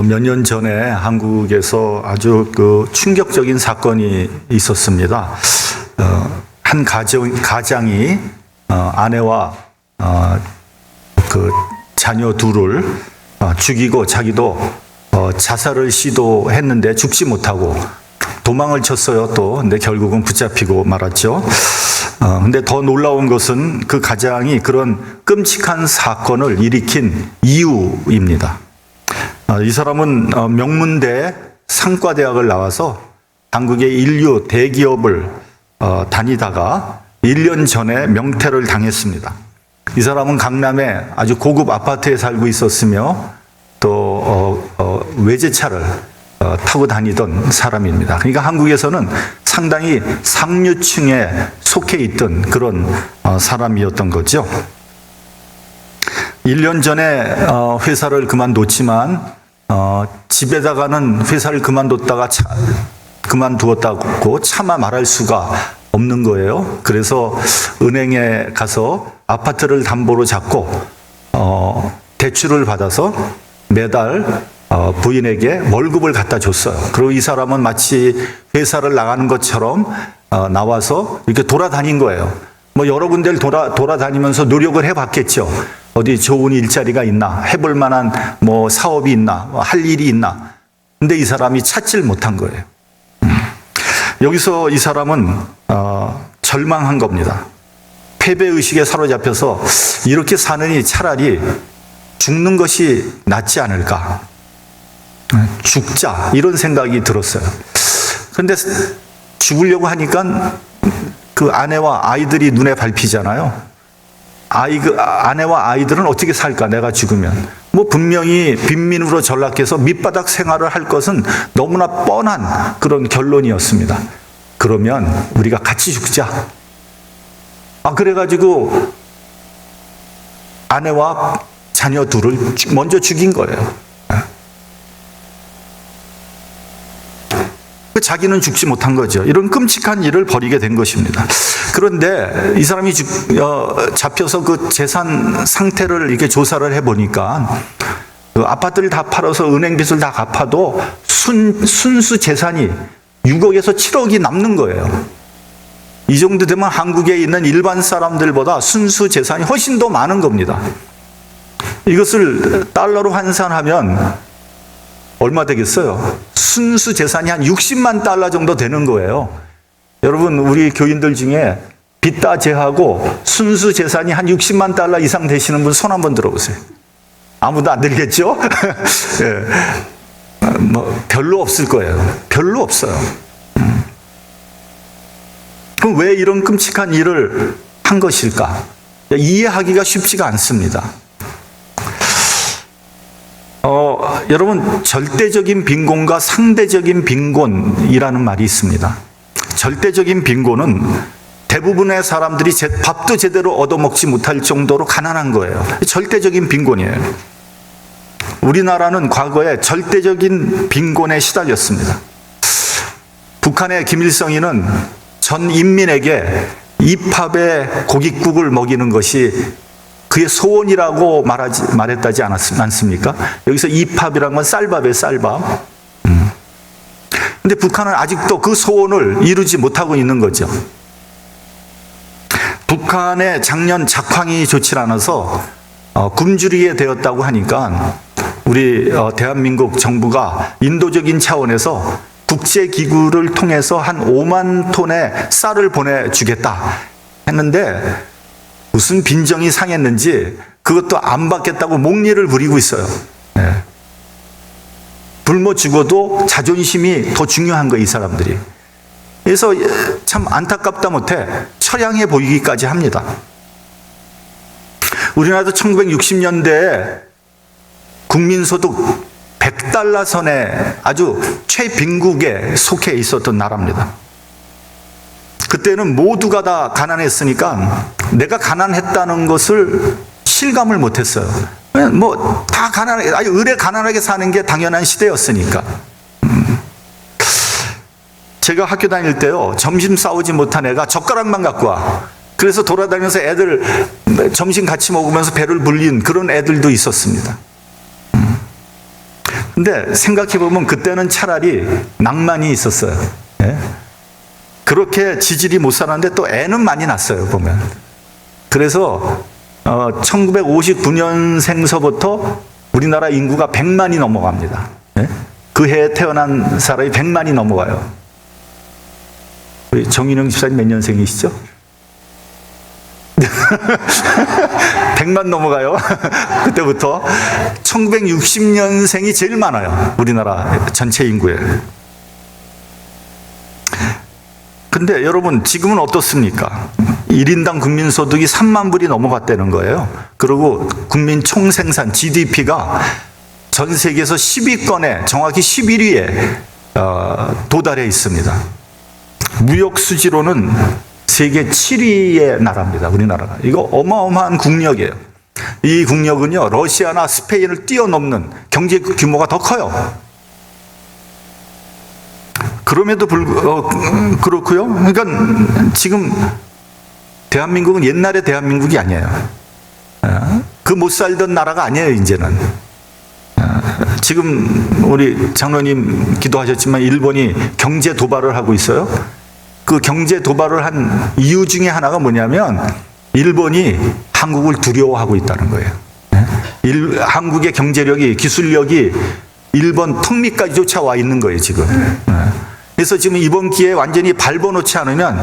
몇 년 전에 한국에서 아주 충격적인 사건이 있었습니다. 한 가장이 아내와 자녀 둘을 죽이고 자기도 자살을 시도했는데 죽지 못하고 도망을 쳤어요. 근데 결국은 붙잡히고 말았죠. 근데 더 놀라운 것은 그 가장이 그런 끔찍한 사건을 일으킨 이유입니다. 이 사람은 명문대 상과대학을 나와서 한국의 인류 대기업을 다니다가 1년 전에 명퇴를 당했습니다. 이 사람은 강남에 아주 고급 아파트에 살고 있었으며 또 외제차를 타고 다니던 사람입니다. 그러니까 한국에서는 상당히 상류층에 속해 있던 그런 사람이었던 거죠. 1년 전에 회사를 그만뒀지만 집에다가는 회사를 그만두었다고 차마 말할 수가 없는 거예요. 그래서 은행에 가서 아파트를 담보로 잡고 대출을 받아서 매달 부인에게 월급을 갖다 줬어요. 그리고 이 사람은 마치 회사를 나가는 것처럼 나와서 이렇게 돌아다닌 거예요. 여러 군데를 돌아다니면서 노력을 해봤겠죠. 어디 좋은 일자리가 있나, 해볼 만한 사업이 있나, 할 일이 있나. 근데 이 사람이 찾질 못한 거예요. 여기서 이 사람은 절망한 겁니다. 패배의식에 사로잡혀서 이렇게 사느니 차라리 죽는 것이 낫지 않을까. 죽자, 이런 생각이 들었어요. 그런데 죽으려고 하니까 그 아내와 아이들이 눈에 밟히잖아요. 아내와 아이들은 어떻게 살까, 내가 죽으면. 분명히 빈민으로 전락해서 밑바닥 생활을 할 것은 너무나 뻔한 그런 결론이었습니다. 그러면 우리가 같이 죽자. 그래가지고 아내와 자녀 둘을 먼저 죽인 거예요. 자기는 죽지 못한 거죠. 이런 끔찍한 일을 벌이게 된 것입니다. 그런데 이 사람이 잡혀서 그 재산 상태를 이렇게 조사를 해보니까 그 아파트를 다 팔아서 은행빚을 다 갚아도 순수 재산이 6억에서 7억이 남는 거예요. 이 정도 되면 한국에 있는 일반 사람들보다 순수 재산이 훨씬 더 많은 겁니다. 이것을 달러로 환산하면 얼마 되겠어요? 순수 재산이 한 60만 달러 정도 되는 거예요. 여러분, 우리 교인들 중에 빚 다 제하고 순수 재산이 한 60만 달러 이상 되시는 분 손 한번 들어보세요. 아무도 안 들겠죠? 예. 별로 없을 거예요. 별로 없어요. 그럼 왜 이런 끔찍한 일을 한 것일까? 이해하기가 쉽지가 않습니다. 여러분, 절대적인 빈곤과 상대적인 빈곤이라는 말이 있습니다. 절대적인 빈곤은 대부분의 사람들이 밥도 제대로 얻어먹지 못할 정도로 가난한 거예요. 절대적인 빈곤이에요. 우리나라는 과거에 절대적인 빈곤에 시달렸습니다. 북한의 김일성이는 전 인민에게 입합에 고깃국을 먹이는 것이 그의 소원이라고 말했다지 않습니까? 여기서 입합이란 건 쌀밥이에요, 쌀밥. 근데 북한은 아직도 그 소원을 이루지 못하고 있는 거죠. 북한의 작년 작황이 좋지 않아서 굶주리게 되었다고 하니까 우리 대한민국 정부가 인도적인 차원에서 국제기구를 통해서 한 5만 톤의 쌀을 보내주겠다 했는데 무슨 빈정이 상했는지 그것도 안 받겠다고 목리를 부리고 있어요. 네. 굶어 죽어도 자존심이 더 중요한 거예요, 이 사람들이. 그래서 참 안타깝다 못해 처량해 보이기까지 합니다. 우리나라도 1960년대에 국민소득 100달러 선에 아주 최빈국에 속해 있었던 나라입니다. 그때는 모두가 다 가난했으니까 내가 가난했다는 것을 실감을 못했어요. 다 의뢰 가난하게 사는 게 당연한 시대였으니까. 제가 학교 다닐 때요, 점심 싸우지 못한 애가 젓가락만 갖고 와. 그래서 돌아다니면서 애들 점심 같이 먹으면서 배를 불린 그런 애들도 있었습니다. 근데 생각해보면 그때는 차라리 낭만이 있었어요. 예? 그렇게 지질이 못 살았는데 또 애는 많이 낳았어요, 보면. 그래서 1959년생서부터 우리나라 인구가 100만이 넘어갑니다. 예? 그 해에 태어난 사람이 100만이 넘어가요. 우리 정인영 집사님 몇 년생이시죠? 100만 넘어가요. 그때부터 1960년생이 제일 많아요. 우리나라 전체 인구에. 근데 여러분 지금은 어떻습니까? 1인당 국민소득이 3만 불이 넘어갔다는 거예요. 그리고 국민 총생산 GDP가 전 세계에서 10위권에 정확히 11위에 도달해 있습니다. 무역 수지로는 세계 7위의 나라입니다. 우리나라가. 이거 어마어마한 국력이에요. 이 국력은요, 러시아나 스페인을 뛰어넘는 경제 규모가 더 커요. 그럼에도 그렇고요. 그러니까 지금 대한민국은 옛날의 대한민국이 아니에요. 그 못 살던 나라가 아니에요, 이제는. 지금 우리 장로님 기도하셨지만 일본이 경제 도발을 하고 있어요. 그 경제 도발을 한 이유 중에 하나가 뭐냐면 일본이 한국을 두려워하고 있다는 거예요. 한국의 경제력이, 기술력이 일본 턱 밑까지 쫓아와 있는 거예요, 지금. 그래서 지금 이번 기회에 완전히 밟아놓지 않으면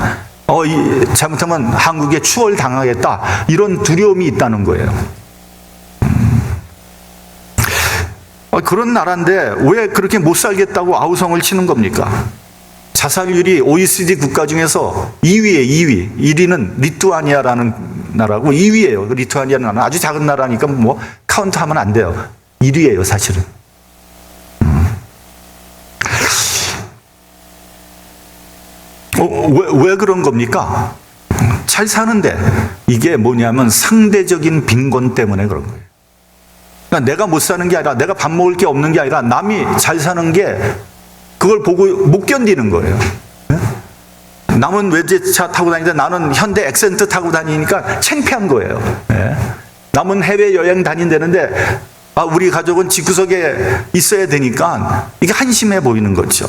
잘못하면 한국에 추월당하겠다, 이런 두려움이 있다는 거예요. 그런 나라인데 왜 그렇게 못 살겠다고 아우성을 치는 겁니까? 자살률이 OECD 국가 중에서 2위에 2위. 1위는 리투아니아라는 나라고 2위예요. 리투아니아는 나라는 아주 작은 나라니까 뭐 카운트하면 안 돼요. 1위예요, 사실은. 왜 그런 겁니까? 잘 사는데 이게 뭐냐면 상대적인 빈곤 때문에 그런 거예요. 그러니까 내가 못 사는 게 아니라, 내가 밥 먹을 게 없는 게 아니라 남이 잘 사는 게 그걸 보고 못 견디는 거예요. 남은 외제차 타고 다니는데 나는 현대 엑센트 타고 다니니까 창피한 거예요. 남은 해외여행 다닌다는데 우리 가족은 집구석에 있어야 되니까 이게 한심해 보이는 거죠.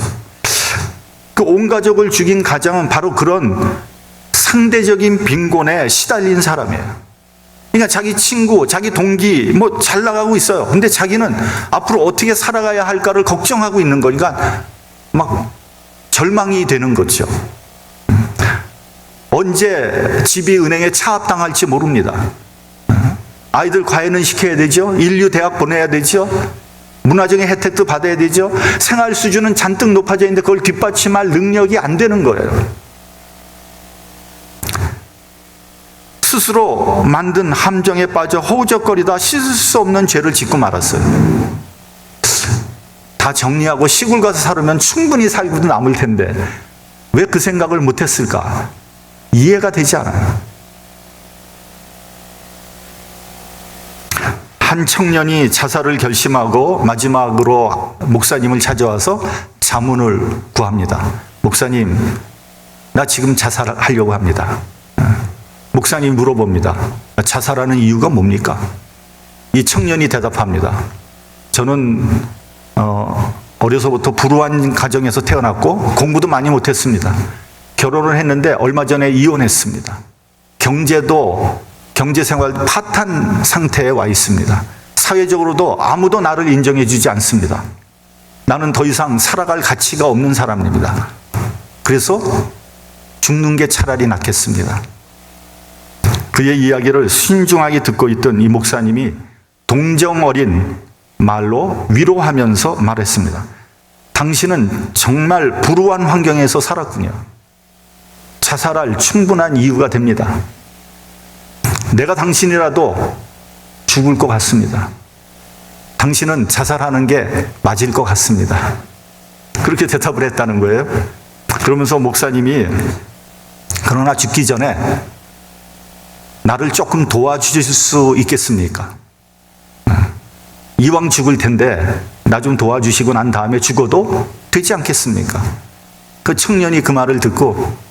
그 온 가족을 죽인 가장은 바로 그런 상대적인 빈곤에 시달린 사람이에요. 그러니까 자기 친구, 자기 동기 뭐 잘 나가고 있어요. 근데 자기는 앞으로 어떻게 살아가야 할까를 걱정하고 있는 거니까 막 절망이 되는 거죠. 언제 집이 은행에 차압당할지 모릅니다. 아이들 과외는 시켜야 되죠. 인류 대학 보내야 되죠. 문화적인 혜택도 받아야 되죠. 생활 수준은 잔뜩 높아져 있는데 그걸 뒷받침할 능력이 안 되는 거예요. 스스로 만든 함정에 빠져 허우적거리다 씻을 수 없는 죄를 짓고 말았어요. 다 정리하고 시골 가서 살으면 충분히 살고도 남을 텐데 왜 그 생각을 못했을까? 이해가 되지 않아요. 한 청년이 자살을 결심하고 마지막으로 목사님을 찾아와서 자문을 구합니다. 목사님, 나 지금 자살하려고 합니다. 목사님이 물어봅니다. 자살하는 이유가 뭡니까? 이 청년이 대답합니다. 저는 어려서부터 불우한 가정에서 태어났고 공부도 많이 못했습니다. 결혼을 했는데 얼마 전에 이혼했습니다. 경제생활 파탄 상태에 와 있습니다. 사회적으로도 아무도 나를 인정해 주지 않습니다. 나는 더 이상 살아갈 가치가 없는 사람입니다. 그래서 죽는 게 차라리 낫겠습니다. 그의 이야기를 신중하게 듣고 있던 이 목사님이 동정 어린 말로 위로하면서 말했습니다. 당신은 정말 불우한 환경에서 살았군요. 자살할 충분한 이유가 됩니다. 내가 당신이라도 죽을 것 같습니다. 당신은 자살하는 게 맞을 것 같습니다. 그렇게 대답을 했다는 거예요. 그러면서 목사님이 그러나 죽기 전에 나를 조금 도와주실 수 있겠습니까? 이왕 죽을 텐데 나 좀 도와주시고 난 다음에 죽어도 되지 않겠습니까? 그 청년이 그 말을 듣고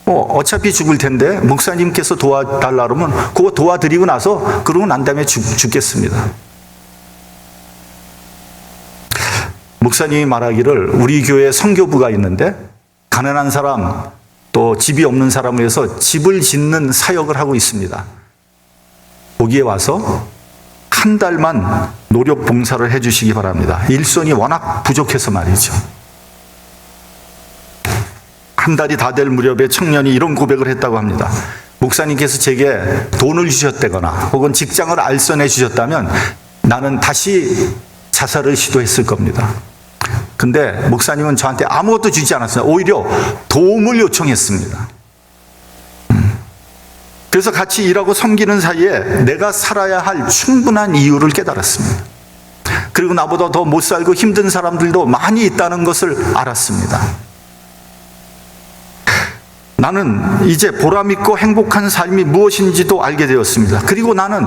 어차피 죽을 텐데 목사님께서 도와달라 그러면 그거 도와드리고 나서 그러고 난 다음에 죽겠습니다. 목사님이 말하기를 우리 교회에 선교부가 있는데 가난한 사람 또 집이 없는 사람을 위해서 집을 짓는 사역을 하고 있습니다. 거기에 와서 한 달만 노력 봉사를 해 주시기 바랍니다. 일손이 워낙 부족해서 말이죠. 한 달이 다 될 무렵에 청년이 이런 고백을 했다고 합니다. 목사님께서 제게 돈을 주셨다거나 혹은 직장을 알선해 주셨다면 나는 다시 자살을 시도했을 겁니다. 근데 목사님은 저한테 아무것도 주지 않았어요. 오히려 도움을 요청했습니다. 그래서 같이 일하고 섬기는 사이에 내가 살아야 할 충분한 이유를 깨달았습니다. 그리고 나보다 더 못 살고 힘든 사람들도 많이 있다는 것을 알았습니다. 나는 이제 보람있고 행복한 삶이 무엇인지도 알게 되었습니다. 그리고 나는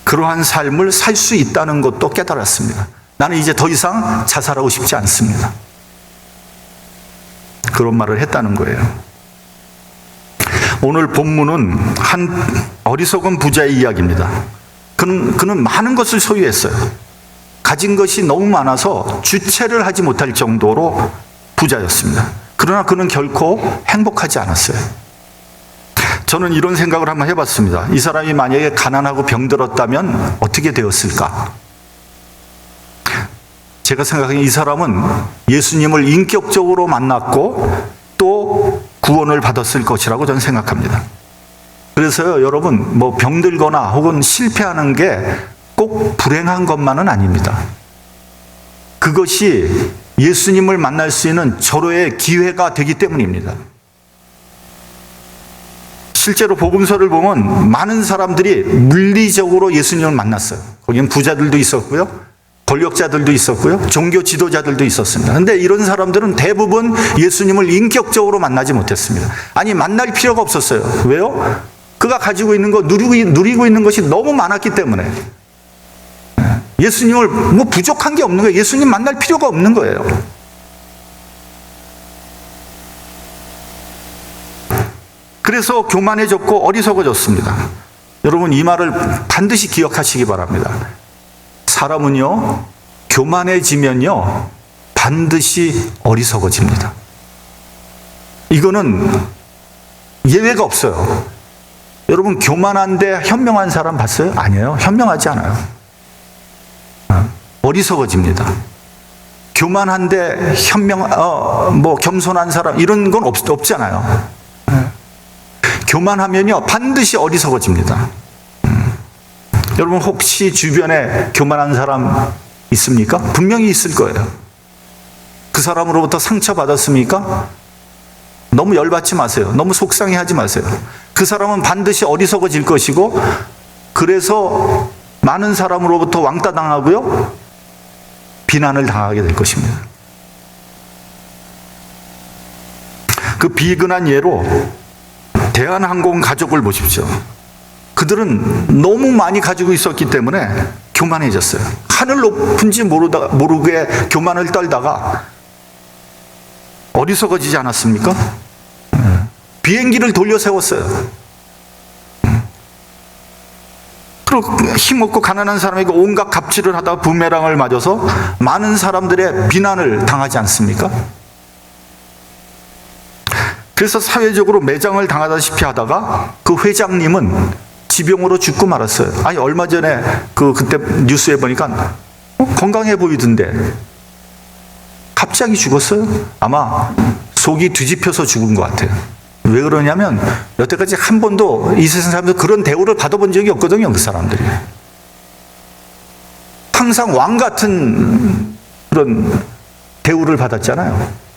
그러한 삶을 살 수 있다는 것도 깨달았습니다. 나는 이제 더 이상 자살하고 싶지 않습니다. 그런 말을 했다는 거예요. 오늘 본문은 한 어리석은 부자의 이야기입니다. 그는 많은 것을 소유했어요. 가진 것이 너무 많아서 주체를 하지 못할 정도로 부자였습니다. 그러나 그는 결코 행복하지 않았어요. 저는 이런 생각을 한번 해봤습니다. 이 사람이 만약에 가난하고 병들었다면 어떻게 되었을까? 제가 생각하기에 이 사람은 예수님을 인격적으로 만났고 또 구원을 받았을 것이라고 저는 생각합니다. 그래서요, 여러분, 뭐 병들거나 혹은 실패하는 게 꼭 불행한 것만은 아닙니다. 그것이 예수님을 만날 수 있는 절호의 기회가 되기 때문입니다. 실제로 복음서를 보면 많은 사람들이 물리적으로 예수님을 만났어요. 거기는 부자들도 있었고요, 권력자들도 있었고요, 종교 지도자들도 있었습니다. 그런데 이런 사람들은 대부분 예수님을 인격적으로 만나지 못했습니다. 아니, 만날 필요가 없었어요. 왜요? 그가 가지고 있는 거, 누리고 있는 것이 너무 많았기 때문에. 예수님을 뭐 부족한 게 없는 거예요. 예수님 만날 필요가 없는 거예요. 그래서 교만해졌고 어리석어졌습니다. 여러분, 이 말을 반드시 기억하시기 바랍니다. 사람은요, 교만해지면요, 반드시 어리석어집니다. 이거는 예외가 없어요. 여러분, 교만한데 현명한 사람 봤어요? 아니에요. 현명하지 않아요. 어리석어집니다. 교만한데 겸손한 사람, 이런 건 없잖아요. 교만하면요, 반드시 어리석어집니다. 여러분, 혹시 주변에 교만한 사람 있습니까? 분명히 있을 거예요. 그 사람으로부터 상처받았습니까? 너무 열받지 마세요. 너무 속상해하지 마세요. 그 사람은 반드시 어리석어질 것이고, 그래서 많은 사람으로부터 왕따 당하고요, 비난을 당하게 될 것입니다. 그 비근한 예로 대한항공 가족을 보십시오. 그들은 너무 많이 가지고 있었기 때문에 교만해졌어요. 하늘 높은지 모르게 교만을 떨다가 어리석어지지 않았습니까? 비행기를 돌려 세웠어요. 그리고 힘없고 가난한 사람에게 온갖 갑질을 하다가 부메랑을 맞아서 많은 사람들의 비난을 당하지 않습니까? 그래서 사회적으로 매장을 당하다시피 하다가 그 회장님은 지병으로 죽고 말았어요. 아니, 얼마 전에 그때 뉴스에 보니까 건강해 보이던데 갑자기 죽었어요. 아마 속이 뒤집혀서 죽은 것 같아요. 왜 그러냐면 여태까지 한 번도 이 세상 사람들 그런 대우를 받아본 적이 없거든요. 그 사람들이 항상 왕 같은 그런 대우를 받았잖아요.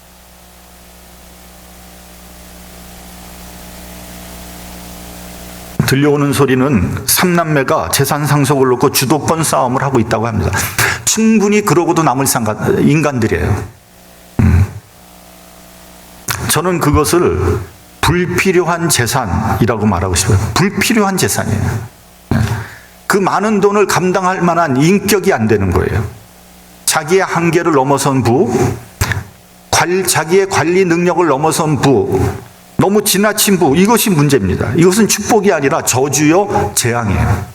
들려오는 소리는 3남매가 재산 상속을 놓고 주도권 싸움을 하고 있다고 합니다. 충분히 그러고도 남을 인간들이에요. 저는 그것을 불필요한 재산이라고 말하고 싶어요. 불필요한 재산이에요. 그 많은 돈을 감당할 만한 인격이 안 되는 거예요. 자기의 한계를 넘어선 자기의 관리 능력을 넘어선 너무 지나친 이것이 문제입니다. 이것은 축복이 아니라 저주요 재앙이에요.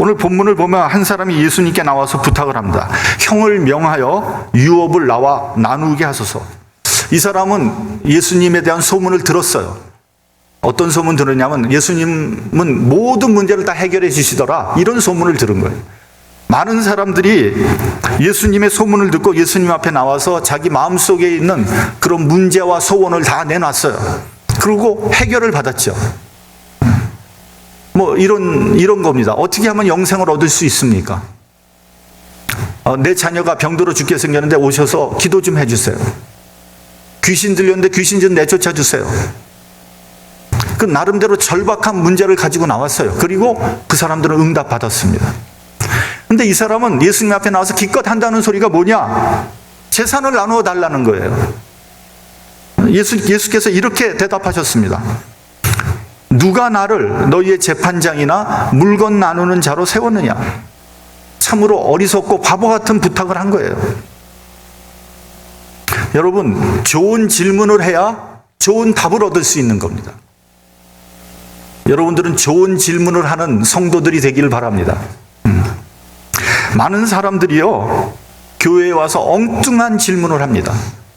오늘 본문을 보면 한 사람이 예수님께 나와서 부탁을 합니다. 형을 명하여 유업을 나와 나누게 하소서. 이 사람은 예수님에 대한 소문을 들었어요. 어떤 소문 들었냐면 예수님은 모든 문제를 다 해결해 주시더라, 이런 소문을 들은 거예요. 많은 사람들이 예수님의 소문을 듣고 예수님 앞에 나와서 자기 마음속에 있는 그런 문제와 소원을 다 내놨어요. 그리고 해결을 받았죠. 뭐 이런 겁니다. 어떻게 하면 영생을 얻을 수 있습니까? 내 자녀가 병들어 죽게 생겼는데 오셔서 기도 좀 해주세요. 귀신 들렸는데 귀신 좀 내쫓아 주세요. 그 나름대로 절박한 문제를 가지고 나왔어요. 그리고 그 사람들은 응답받았습니다. 근데 이 사람은 예수님 앞에 나와서 기껏 한다는 소리가 뭐냐? 재산을 나누어 달라는 거예요. 예수께서 이렇게 대답하셨습니다. 누가 나를 너희의 재판장이나 물건 나누는 자로 세웠느냐? 참으로 어리석고 바보 같은 부탁을 한 거예요. 여러분, 좋은 질문을 해야 좋은 답을 얻을 수 있는 겁니다. 여러분들은 좋은 질문을 하는 성도들이 되기를 바랍니다. 많은 사람들이요, 교회에 와서 엉뚱한 질문을 합니다.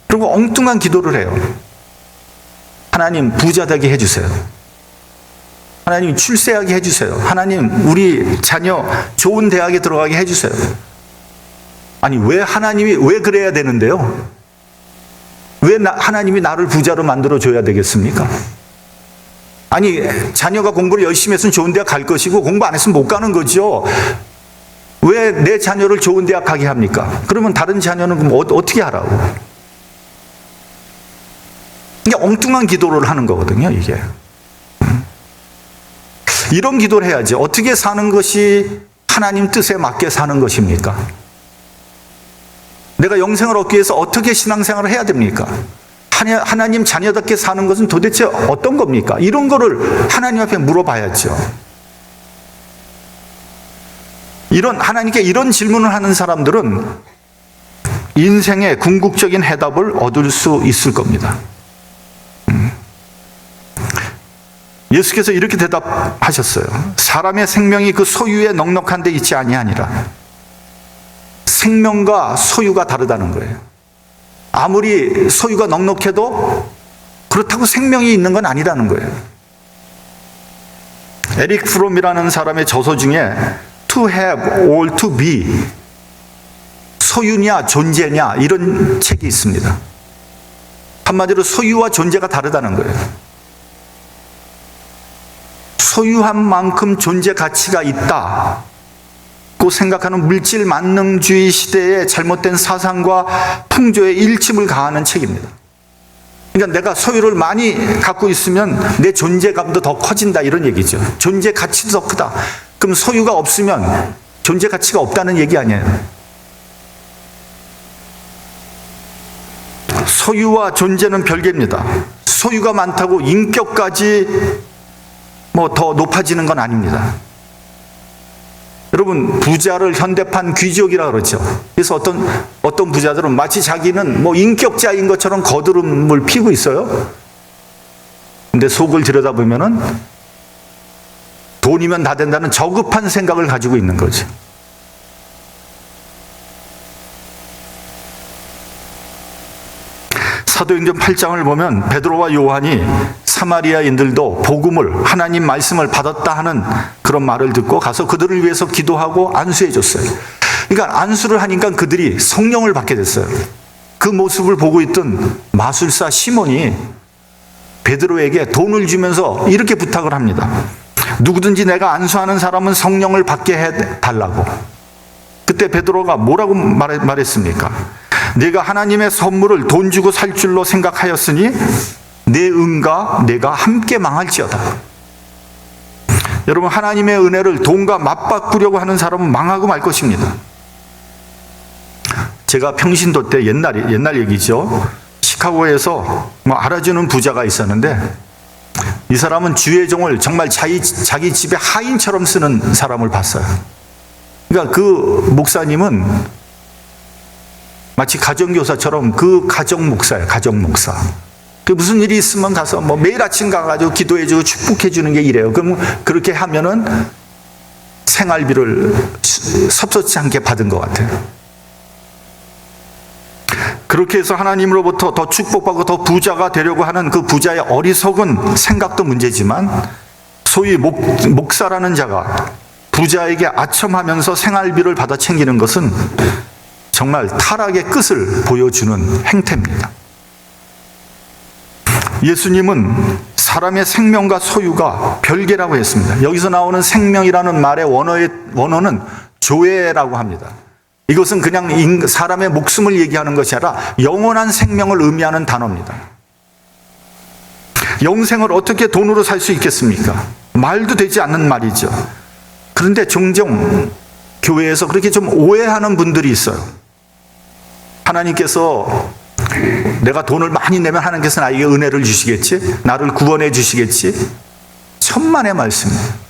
그리고 엉뚱한 기도를 해요. 하나님, 부자 되게 해주세요. 하나님, 출세하게 해주세요. 하나님, 우리 자녀 좋은 대학에 들어가게 해주세요. 아니, 왜 하나님이 왜 그래야 되는데요? 왜 하나님이 나를 부자로 만들어줘야 되겠습니까? 아니, 자녀가 공부를 열심히 했으면 좋은 대학 갈 것이고 공부 안 했으면 못 가는 거죠. 왜 내 자녀를 좋은 대학 가게 합니까? 그러면 다른 자녀는 그럼 어떻게 하라고? 이게 엉뚱한 기도를 하는 거거든요, 이게. 이런 기도를 해야지. 어떻게 사는 것이 하나님 뜻에 맞게 사는 것입니까? 내가 영생을 얻기 위해서 어떻게 신앙생활을 해야 됩니까? 하나님 자녀답게 사는 것은 도대체 어떤 겁니까? 이런 거를 하나님 앞에 물어봐야죠. 하나님께 이런 질문을 하는 사람들은 인생의 궁극적인 해답을 얻을 수 있을 겁니다. 예수께서 이렇게 대답하셨어요. 사람의 생명이 그 소유에 넉넉한 데 있지 아니하니라. 생명과 소유가 다르다는 거예요. 아무리 소유가 넉넉해도 그렇다고 생명이 있는 건 아니라는 거예요. 에릭 프롬이라는 사람의 저서 중에 To have or to be, 소유냐 존재냐, 이런 책이 있습니다. 한마디로 소유와 존재가 다르다는 거예요. 소유한 만큼 존재 가치가 있다고 생각하는 물질 만능주의 시대의 잘못된 사상과 풍조에 일침을 가하는 책입니다. 그러니까 내가 소유를 많이 갖고 있으면 내 존재감도 더 커진다, 이런 얘기죠. 존재 가치도 더 크다. 그럼 소유가 없으면 존재 가치가 없다는 얘기 아니에요. 소유와 존재는 별개입니다. 소유가 많다고 인격까지 더 높아지는 건 아닙니다. 여러분, 부자를 현대판 귀족이라 그러죠. 그래서 어떤 부자들은 마치 자기는 인격자인 것처럼 거드름을 피고 있어요. 근데 속을 들여다보면은 돈이면 다 된다는 저급한 생각을 가지고 있는 거죠. 사도행전 8장을 보면 베드로와 요한이 사마리아인들도 복음을, 하나님 말씀을 받았다 하는 그런 말을 듣고 가서 그들을 위해서 기도하고 안수해 줬어요. 그러니까 안수를 하니까 그들이 성령을 받게 됐어요. 그 모습을 보고 있던 마술사 시몬이 베드로에게 돈을 주면서 이렇게 부탁을 합니다. 누구든지 내가 안수하는 사람은 성령을 받게 해달라고. 그때 베드로가 뭐라고 말했습니까? 내가 하나님의 선물을 돈 주고 살 줄로 생각하였으니 내 은과 내가 함께 망할지어다. 여러분, 하나님의 은혜를 돈과 맞바꾸려고 하는 사람은 망하고 말 것입니다. 제가 평신도 때 옛날 얘기죠. 시카고에서 알아주는 부자가 있었는데 이 사람은 주의 종을 정말 자기 집의 하인처럼 쓰는 사람을 봤어요. 그러니까 그 목사님은 마치 가정교사처럼 그 가정 목사예요. 가정 목사. 그 무슨 일이 있으면 가서 매일 아침 가가지고 기도해주고 축복해주는 게 이래요. 그럼 그렇게 하면은 생활비를 섭섭지 않게 받은 것 같아요. 그렇게 해서 하나님으로부터 더 축복받고 더 부자가 되려고 하는 그 부자의 어리석은 생각도 문제지만, 소위 목사라는 자가 부자에게 아첨하면서 생활비를 받아 챙기는 것은 정말 타락의 끝을 보여주는 행태입니다. 예수님은 사람의 생명과 소유가 별개라고 했습니다. 여기서 나오는 생명이라는 말의 원어는 조에라고 합니다. 이것은 그냥 사람의 목숨을 얘기하는 것이 아니라 영원한 생명을 의미하는 단어입니다. 영생을 어떻게 돈으로 살 수 있겠습니까? 말도 되지 않는 말이죠. 그런데 종종 교회에서 그렇게 좀 오해하는 분들이 있어요. 하나님께서 내가 돈을 많이 내면 하나님께서 나에게 은혜를 주시겠지? 나를 구원해 주시겠지? 천만의 말씀이에요.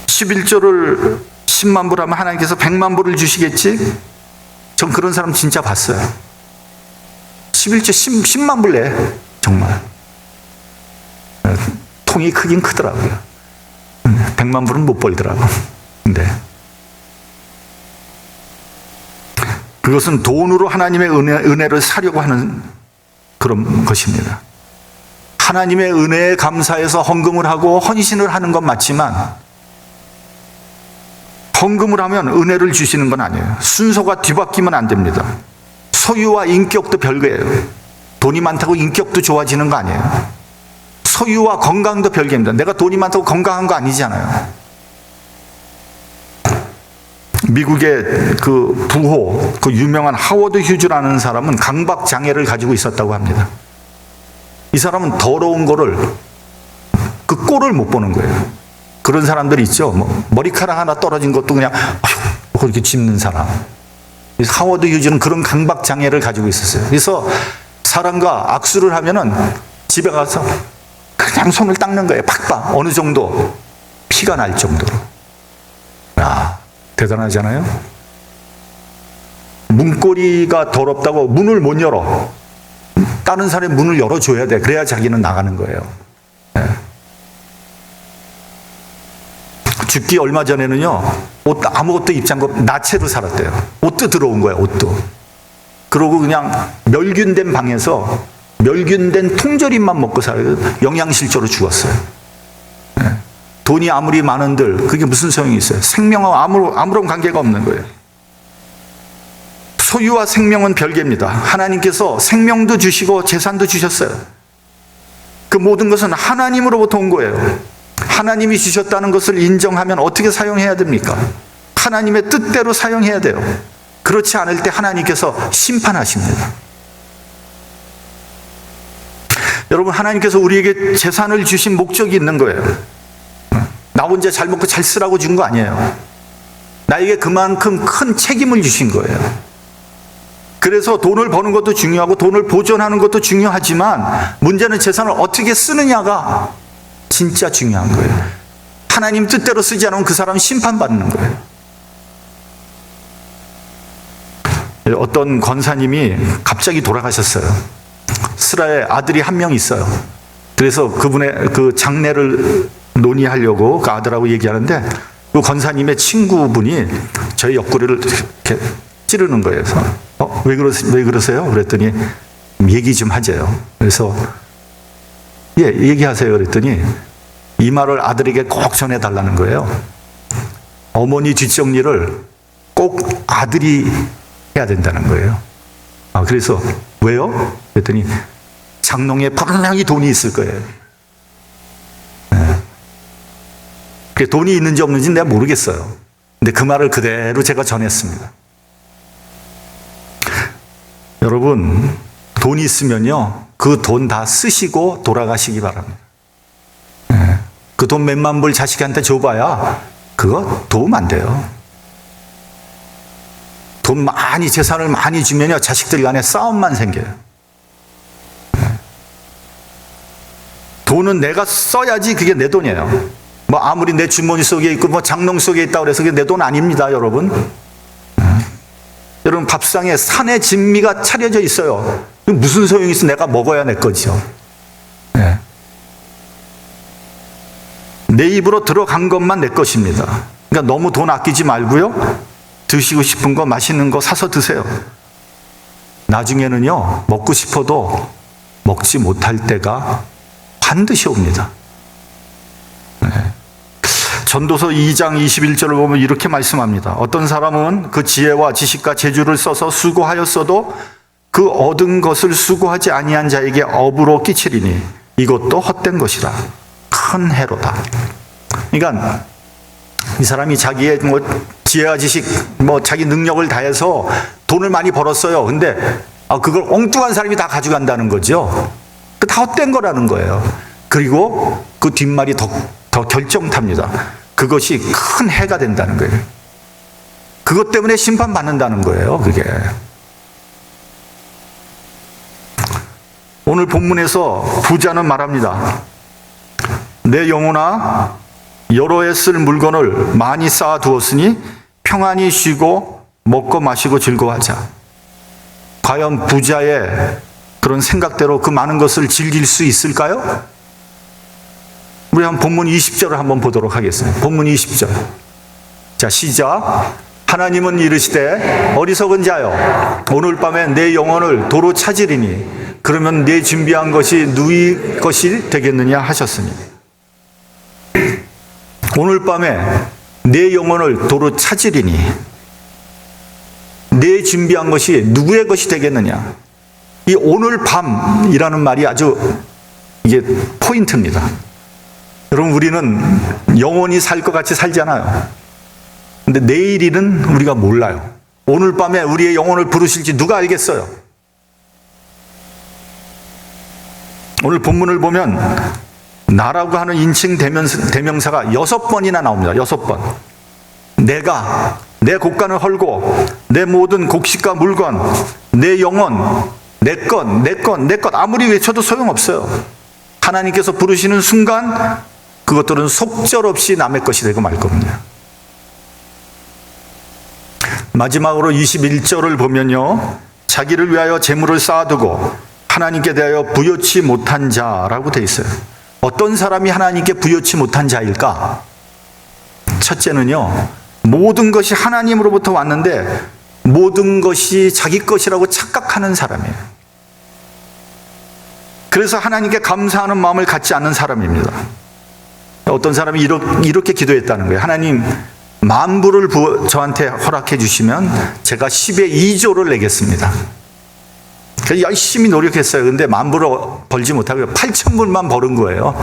11조를 10만 불 하면 하나님께서 100만 불을 주시겠지? 전 그런 사람 진짜 봤어요. 11조 10만 불 내, 정말. 통이 크긴 크더라고요. 100만 불은 못 벌더라고. 근데 그것은 돈으로 하나님의 은혜를 사려고 하는 그런 것입니다. 하나님의 은혜에 감사해서 헌금을 하고 헌신을 하는 건 맞지만, 헌금을 하면 은혜를 주시는 건 아니에요. 순서가 뒤바뀌면 안 됩니다. 소유와 인격도 별개예요. 돈이 많다고 인격도 좋아지는 거 아니에요. 소유와 건강도 별개입니다. 내가 돈이 많다고 건강한 거 아니잖아요. 미국의 그 부호, 그 유명한 하워드 휴즈라는 사람은 강박 장애를 가지고 있었다고 합니다. 이 사람은 더러운 거를, 그 꼴을 못 보는 거예요. 그런 사람들이 있죠. 뭐 머리카락 하나 떨어진 것도 그냥 그렇게 짚는 사람. 하워드 휴즈는 그런 강박 장애를 가지고 있었어요. 그래서 사람과 악수를 하면은 집에 가서 그냥 손을 닦는 거예요. 팍팍. 어느 정도 피가 날 정도로. 야, 대단하잖아요. 문고리가 더럽다고 문을 못 열어. 다른 사람이 문을 열어줘야 돼. 그래야 자기는 나가는 거예요. 네. 죽기 얼마 전에는요, 아무것도 입지 않고 나체로 살았대요. 옷도 들어온 거예요, 옷도. 그러고 그냥 멸균된 방에서 멸균된 통조림만 먹고 살아요. 영양실조로 죽었어요. 네. 돈이 아무리 많은들 그게 무슨 소용이 있어요? 생명하고 아무런 관계가 없는 거예요. 소유와 생명은 별개입니다. 하나님께서 생명도 주시고 재산도 주셨어요. 그 모든 것은 하나님으로부터 온 거예요. 하나님이 주셨다는 것을 인정하면 어떻게 사용해야 됩니까? 하나님의 뜻대로 사용해야 돼요. 그렇지 않을 때 하나님께서 심판하십니다. 여러분, 하나님께서 우리에게 재산을 주신 목적이 있는 거예요. 나 혼자 잘 먹고 잘 쓰라고 준 거 아니에요. 나에게 그만큼 큰 책임을 주신 거예요. 그래서 돈을 버는 것도 중요하고 돈을 보존하는 것도 중요하지만, 문제는 재산을 어떻게 쓰느냐가 진짜 중요한 거예요. 하나님 뜻대로 쓰지 않으면 그 사람은 심판받는 거예요. 어떤 권사님이 갑자기 돌아가셨어요. 스라에 아들이 한 명 있어요. 그래서 그분의 그 장례를 논의하려고 그 아들하고 얘기하는데, 그 권사님의 친구분이 저희 옆구리를 이렇게 찌르는 거예요. 그래서 왜 그러세요? 그랬더니 얘기 좀 하재요. 그래서 예, 얘기하세요. 그랬더니 이 말을 아들에게 꼭 전해달라는 거예요. 어머니 뒷정리를 꼭 아들이 해야 된다는 거예요. 그래서 왜요? 그랬더니 장롱에 분명히 돈이 있을 거예요. 네. 돈이 있는지 없는지 내가 모르겠어요. 근데 그 말을 그대로 제가 전했습니다. 여러분, 돈이 있으면요, 그 돈 다 쓰시고 돌아가시기 바랍니다. 네. 그 돈 몇만 불 자식한테 줘봐야 그거 도움 안 돼요. 돈 많이, 재산을 많이 주면요, 자식들 간에 싸움만 생겨요. 네. 돈은 내가 써야지 그게 내 돈이에요. 뭐 아무리 내 주머니 속에 있고 뭐 장롱 속에 있다고 해서 그게 내 돈 아닙니다, 여러분. 여러분, 밥상에 산의 진미가 차려져 있어요. 무슨 소용이 있어? 내가 먹어야 내 거죠. 네. 내 입으로 들어간 것만 내 것입니다. 그러니까 너무 돈 아끼지 말고요. 드시고 싶은 거, 맛있는 거 사서 드세요. 나중에는요, 먹고 싶어도 먹지 못할 때가 반드시 옵니다. 네. 전도서 2장 21절을 보면 이렇게 말씀합니다. 어떤 사람은 그 지혜와 지식과 재주를 써서 수고하였어도 그 얻은 것을 수고하지 아니한 자에게 업으로 끼치리니 이것도 헛된 것이라. 큰 해로다. 그러니까 이 사람이 자기의 지혜와 지식, 자기 능력을 다해서 돈을 많이 벌었어요. 근데 그걸 엉뚱한 사람이 다 가져간다는 거죠. 다 헛된 거라는 거예요. 그리고 그 뒷말이 더 결정탑니다. 그것이 큰 해가 된다는 거예요. 그것 때문에 심판받는다는 거예요. 그게. 오늘 본문에서 부자는 말합니다. 내 영혼아, 여러 해 쓸 물건을 많이 쌓아두었으니 평안히 쉬고 먹고 마시고 즐거워하자. 과연 부자의 그런 생각대로 그 많은 것을 즐길 수 있을까요? 우리 한 본문 20절을 한번 보도록 하겠습니다. 본문 20절. 자, 시작. 하나님은 이르시되 어리석은 자여, 오늘 밤에 내 영혼을 도로 찾으리니 그러면 내 준비한 것이 누이 것이 되겠느냐 하셨으니. 오늘 밤에 내 영혼을 도로 찾으리니 내 준비한 것이 누구의 것이 되겠느냐. 이 오늘 밤이라는 말이 아주 이게 포인트입니다. 여러분, 우리는 영원히 살 것 같이 살잖아요. 근데 내일 일은 우리가 몰라요. 오늘 밤에 우리의 영혼을 부르실지 누가 알겠어요? 오늘 본문을 보면 나라고 하는 인칭 대명사가 6번이나 나옵니다. 6번. 내가 내 곡간을 헐고 내 모든 곡식과 물건, 내 영혼, 내 것 아무리 외쳐도 소용없어요. 하나님께서 부르시는 순간 그것들은 속절없이 남의 것이 되고 말 겁니다. 마지막으로 21절을 보면요, 자기를 위하여 재물을 쌓아두고 하나님께 대하여 부여치 못한 자라고 되어 있어요. 어떤 사람이 하나님께 부여치 못한 자일까? 첫째는요, 모든 것이 하나님으로부터 왔는데 모든 것이 자기 것이라고 착각하는 사람이에요. 그래서 하나님께 감사하는 마음을 갖지 않는 사람입니다. 어떤 사람이 이렇게 기도했다는 거예요. 하나님, 만불을 저한테 허락해 주시면 제가 10의 2조를 내겠습니다. 그래서 열심히 노력했어요. 근데 만불을 벌지 못하고 8,000불만 벌은 거예요.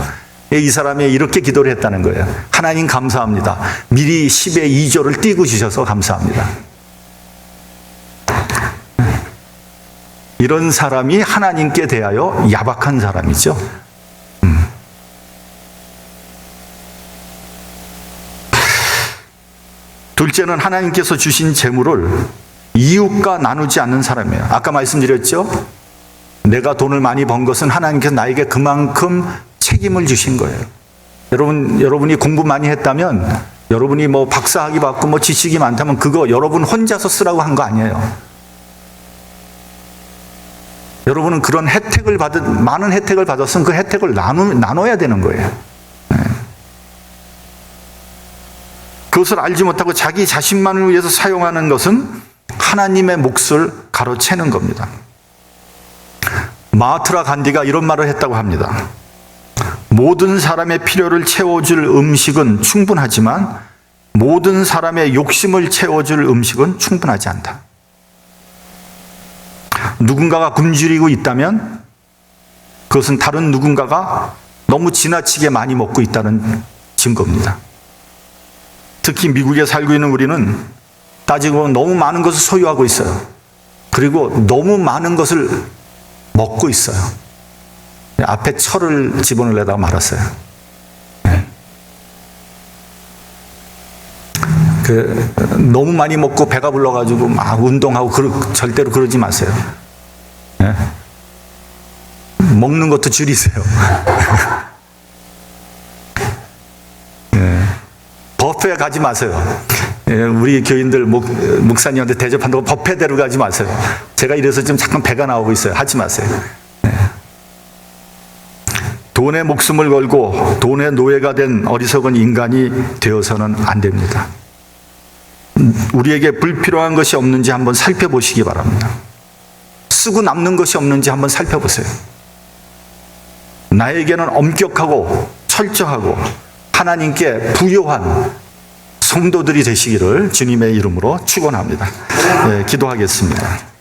이 사람이 이렇게 기도를 했다는 거예요. 하나님 감사합니다. 미리 10의 2조를 띄고 주셔서 감사합니다. 이런 사람이 하나님께 대하여 야박한 사람이죠. 둘째는 하나님께서 주신 재물을 이웃과 나누지 않는 사람이에요. 아까 말씀드렸죠? 내가 돈을 많이 번 것은 하나님께서 나에게 그만큼 책임을 주신 거예요. 여러분이 공부 많이 했다면, 여러분이 박사학위 받고 지식이 많다면 그거 여러분 혼자서 쓰라고 한 거 아니에요. 여러분은 그런 많은 혜택을 받았으면 그 혜택을 나눠야 되는 거예요. 그것을 알지 못하고 자기 자신만을 위해서 사용하는 것은 하나님의 몫을 가로채는 겁니다. 마하트라 간디가 이런 말을 했다고 합니다. 모든 사람의 필요를 채워줄 음식은 충분하지만 모든 사람의 욕심을 채워줄 음식은 충분하지 않다. 누군가가 굶주리고 있다면 그것은 다른 누군가가 너무 지나치게 많이 먹고 있다는 증거입니다. 특히 미국에 살고 있는 우리는 따지고 보면 너무 많은 것을 소유하고 있어요. 그리고 너무 많은 것을 먹고 있어요. 앞에 철을 집어넣으려다가 말았어요. 너무 많이 먹고 배가 불러가지고 막 운동하고 절대로 그러지 마세요. 먹는 것도 줄이세요. 뷔페 가지 마세요. 우리 교인들 목사님한테 대접한다고 뷔페대로 가지 마세요. 제가 이래서 지금 잠깐 배가 나오고 있어요. 하지 마세요. 돈에 목숨을 걸고 돈의 노예가 된 어리석은 인간이 되어서는 안 됩니다. 우리에게 불필요한 것이 없는지 한번 살펴보시기 바랍니다. 쓰고 남는 것이 없는지 한번 살펴보세요. 나에게는 엄격하고 철저하고 하나님께 부요한 성도들이 되시기를 주님의 이름으로 축원합니다. 네, 기도하겠습니다.